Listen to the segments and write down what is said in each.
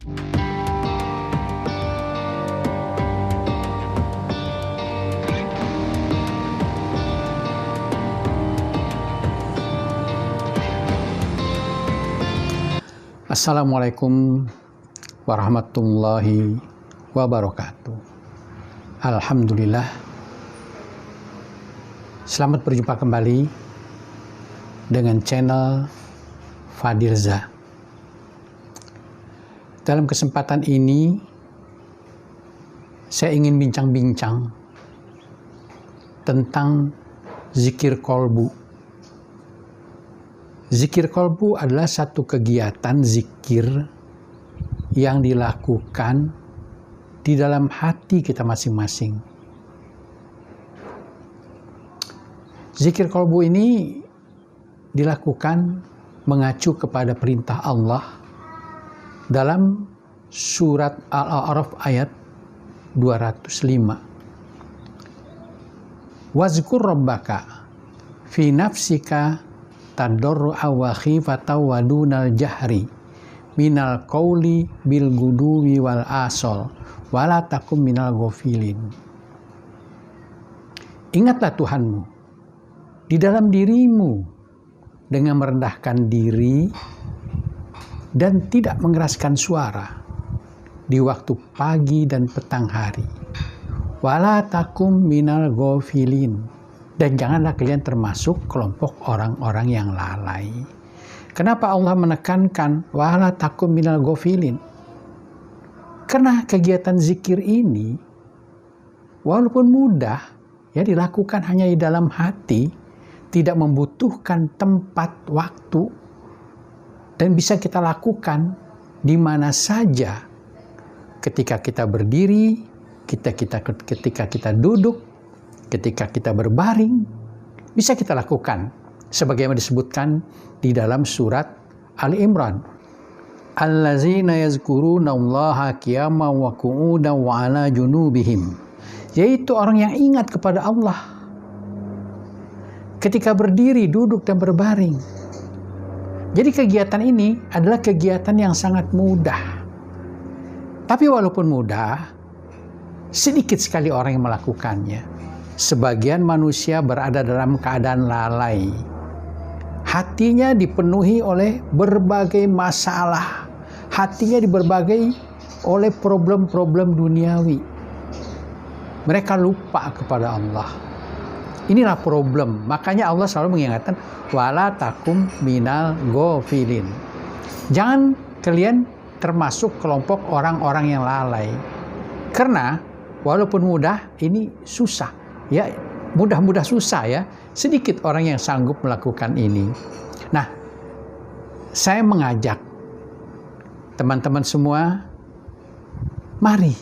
Assalamualaikum warahmatullahi wabarakatuh. Alhamdulillah. Selamat berjumpa kembali dengan channel Fadilza. Dalam kesempatan ini saya ingin bincang-bincang tentang zikir kolbu. Zikir kolbu adalah satu kegiatan zikir yang dilakukan di dalam hati kita masing-masing. Zikir kolbu ini dilakukan mengacu kepada perintah Allah dalam surat Al-A'raf ayat 205. Wazkur rabbaka fi nafsika tadarru'a wa khifatan wa dunal jahri minal qauli bil guduwi wal asal wala takum minal ghafilin. Ingatlah Tuhanmu di dalam dirimu dengan merendahkan diri dan tidak mengeraskan suara di waktu pagi dan petang hari. Wala takum minal ghafilin. Dan janganlah kalian termasuk kelompok orang-orang yang lalai. Kenapa Allah menekankan wala takum minal ghafilin? Karena kegiatan zikir ini walaupun mudah ya dilakukan hanya di dalam hati, tidak membutuhkan tempat, waktu, dan bisa kita lakukan di mana saja. Ketika kita berdiri, ketika kita duduk, ketika kita berbaring, bisa kita lakukan sebagaimana disebutkan di dalam surat Ali Imran. Allazina yazkuruna Allaha qiyaman wa qu'udan wa 'ala junubihim. Yaitu orang yang ingat kepada Allah ketika berdiri, duduk dan berbaring. Jadi kegiatan ini adalah kegiatan yang sangat mudah. Tapi walaupun mudah, sedikit sekali orang yang melakukannya. Sebagian manusia berada dalam keadaan lalai. Hatinya dipenuhi oleh berbagai masalah. Hatinya oleh problem-problem duniawi. Mereka lupa kepada Allah. Inilah problem. Makanya Allah selalu mengingatkan wala takum minal ghafilin. Jangan kalian termasuk kelompok orang-orang yang lalai. Karena walaupun mudah, ini susah. Ya, mudah-mudah susah ya. Sedikit orang yang sanggup melakukan ini. Nah, saya mengajak teman-teman semua, mari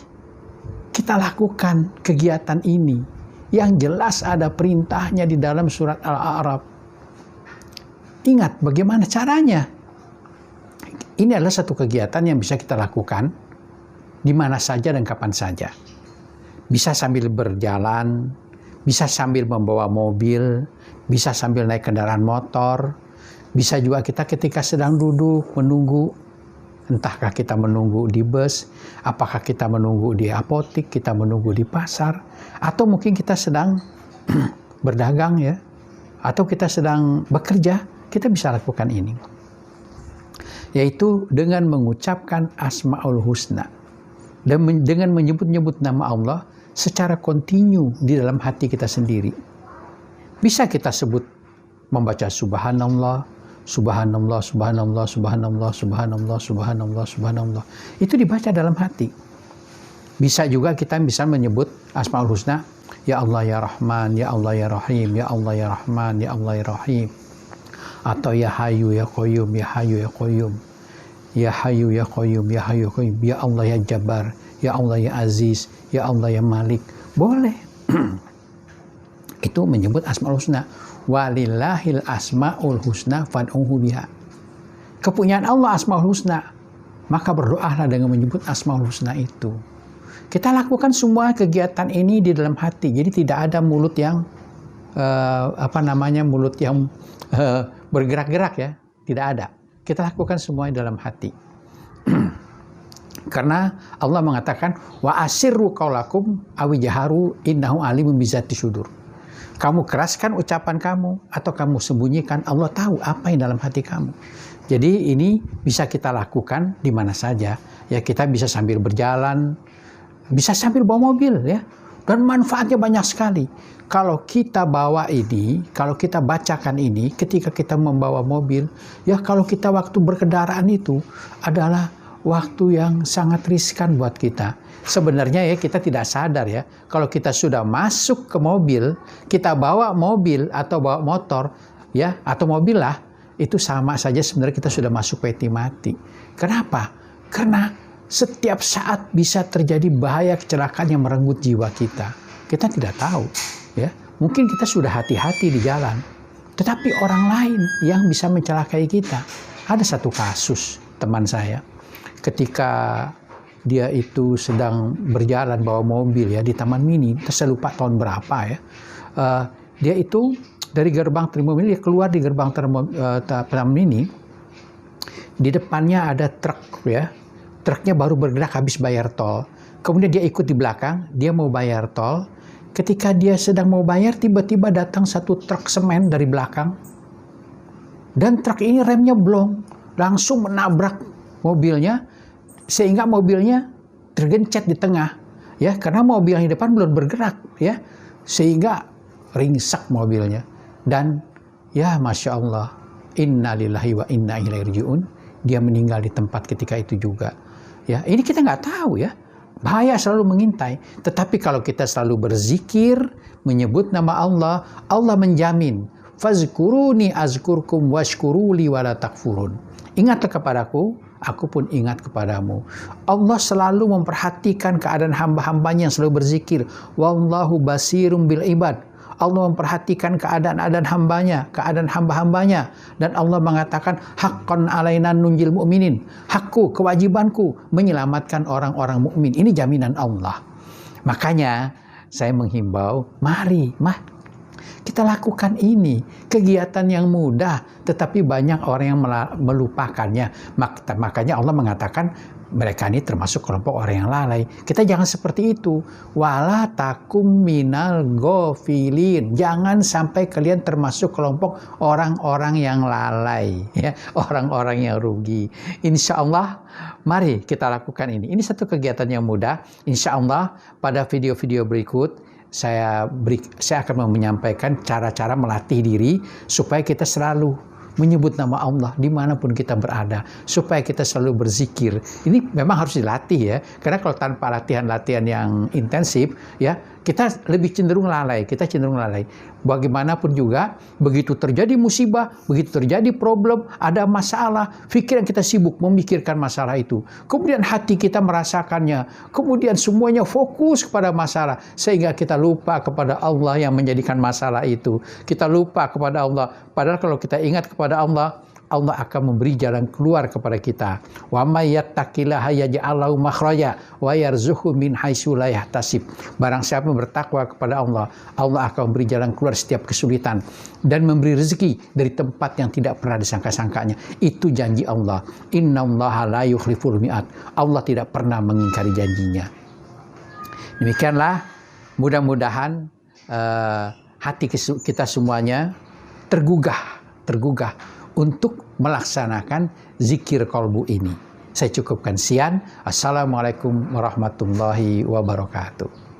kita lakukan kegiatan ini yang jelas ada perintahnya di dalam surat Al-A'raf. Ingat bagaimana caranya. Ini adalah satu kegiatan yang bisa kita lakukan di mana saja dan kapan saja. Bisa sambil berjalan, bisa sambil membawa mobil, bisa sambil naik kendaraan motor, bisa juga kita ketika sedang duduk menunggu, entahkah kita menunggu di bus, apakah kita menunggu di apotik, kita menunggu di pasar, atau mungkin kita sedang berdagang ya, atau kita sedang bekerja, kita bisa lakukan ini. Yaitu dengan mengucapkan Asmaul Husna dan dengan menyebut-nyebut nama Allah secara kontinu di dalam hati kita sendiri. Bisa kita sebut membaca subhanallah, subhanallah, subhanallah, subhanallah, subhanallah, subhanallah, subhanallah. Itu dibaca dalam hati. Bisa juga kita bisa menyebut Asmaul Husna, ya Allah ya Rahman, ya Allah ya Rahim, ya Allah ya Rahman, ya Allah ya Rahim. Atau ya Hayyu ya Qayyum, ya Hayyu ya Qayyum. Ya Hayyu ya Qayyum, ya Hayyu ya Qayyum, ya Allah ya Jabbar, ya Allah ya Aziz, ya Allah ya Malik. Boleh. Itu menyebut Asmaul Husna. Walillahil asmaul husna fad'uhu biha. Kepunyaan Allah Asmaul Husna. Maka berdoalah dengan menyebut Asmaul Husna itu. Kita lakukan semua kegiatan ini di dalam hati. Jadi tidak ada mulut yang mulut yang bergerak-gerak ya. Tidak ada. Kita lakukan semua di dalam hati. Karena Allah mengatakan wa asirru qaulakum awi jaharu innahu alimun bizati sudur. Kamu keraskan ucapan kamu atau kamu sembunyikan, Allah tahu apa yang dalam hati kamu. Jadi ini bisa kita lakukan di mana saja. Ya, kita bisa sambil berjalan, bisa sambil bawa mobil ya. Dan manfaatnya banyak sekali. Kalau kita bawa ini, kalau kita bacakan ini ketika kita membawa mobil, ya kalau kita waktu berkendaraan itu adalah waktu yang sangat riskan buat kita. Sebenarnya ya kita tidak sadar ya, kalau kita sudah masuk ke mobil, kita bawa mobil atau bawa motor ya, atau mobil lah, itu sama saja sebenarnya kita sudah masuk peti mati. Kenapa? Karena setiap saat bisa terjadi bahaya kecelakaan yang merenggut jiwa kita. Kita tidak tahu ya. Mungkin kita sudah hati-hati di jalan, tetapi orang lain yang bisa mencelakai kita. Ada satu kasus teman saya, ketika dia itu sedang berjalan bawa mobil ya di Taman Mini, saya lupa tahun berapa ya. Dia itu dari gerbang Taman Mini, dia keluar di gerbang Taman Mini. Di depannya ada truk ya. Truknya baru bergerak habis bayar tol. Kemudian dia ikut di belakang, dia mau bayar tol. Ketika dia sedang mau bayar, tiba-tiba datang satu truk semen dari belakang. Dan truk ini remnya blong, langsung menabrak mobilnya, sehingga mobilnya tergencet di tengah ya, karena mobil yang di depan belum bergerak ya, sehingga ringsek mobilnya. Dan ya Masya Allah, innalillahi wa inna ilaihi raji'un, dia meninggal di tempat ketika itu juga ya. Ini kita nggak tahu ya, bahaya selalu mengintai. Tetapi kalau kita selalu berzikir, menyebut nama Allah, Allah menjamin fazkuruni azkurkum washkuruli wala takfurun. Ingatlah kepadaku, aku pun ingat kepadamu. Allah selalu memperhatikan keadaan hamba-hambanya yang selalu berzikir. Wallahu basirum bil ibad. Allah memperhatikan keadaan hambanya, keadaan hamba-hambanya. Dan Allah mengatakan, haqqan alaina nunjil mu'minin. Hakku, kewajibanku menyelamatkan orang-orang mukmin. Ini jaminan Allah. Makanya saya menghimbau, mari kita lakukan ini, kegiatan yang mudah, tetapi banyak orang yang melupakannya. Makanya Allah mengatakan mereka ini termasuk kelompok orang yang lalai. Kita jangan seperti itu. Wala takum minal ghafilin. Jangan sampai kalian termasuk kelompok orang-orang yang lalai, ya, orang-orang yang rugi. Insya Allah, mari kita lakukan ini. Ini satu kegiatan yang mudah. Insya Allah pada video-video berikut saya akan menyampaikan cara-cara melatih diri supaya kita selalu menyebut nama Allah dimanapun kita berada, supaya kita selalu berzikir. Ini memang harus dilatih ya, karena kalau tanpa latihan-latihan yang intensif ya, kita lebih cenderung lalai, Bagaimanapun juga, begitu terjadi musibah, begitu terjadi problem, ada masalah, pikiran kita sibuk memikirkan masalah itu. Kemudian hati kita merasakannya, kemudian semuanya fokus kepada masalah, sehingga kita lupa kepada Allah yang menjadikan masalah itu. Kita lupa kepada Allah, padahal kalau kita ingat kepada Allah, Allah akan memberi jalan keluar kepada kita. Wa may yattaqillaha yaj'al lahu makhraja wa yarzuqhu min haitsu la yahtasib. Barang siapa bertakwa kepada Allah, Allah akan memberi jalan keluar setiap kesulitan dan memberi rezeki dari tempat yang tidak pernah disangka-sangkanya. Itu janji Allah. Innallaha la yukhliful mi'ad. Allah tidak pernah mengingkari janjinya. Demikianlah, mudah-mudahan hati kita semuanya tergugah untuk melaksanakan zikir qalbu ini. Saya cukupkan sekian. Assalamualaikum warahmatullahi wabarakatuh.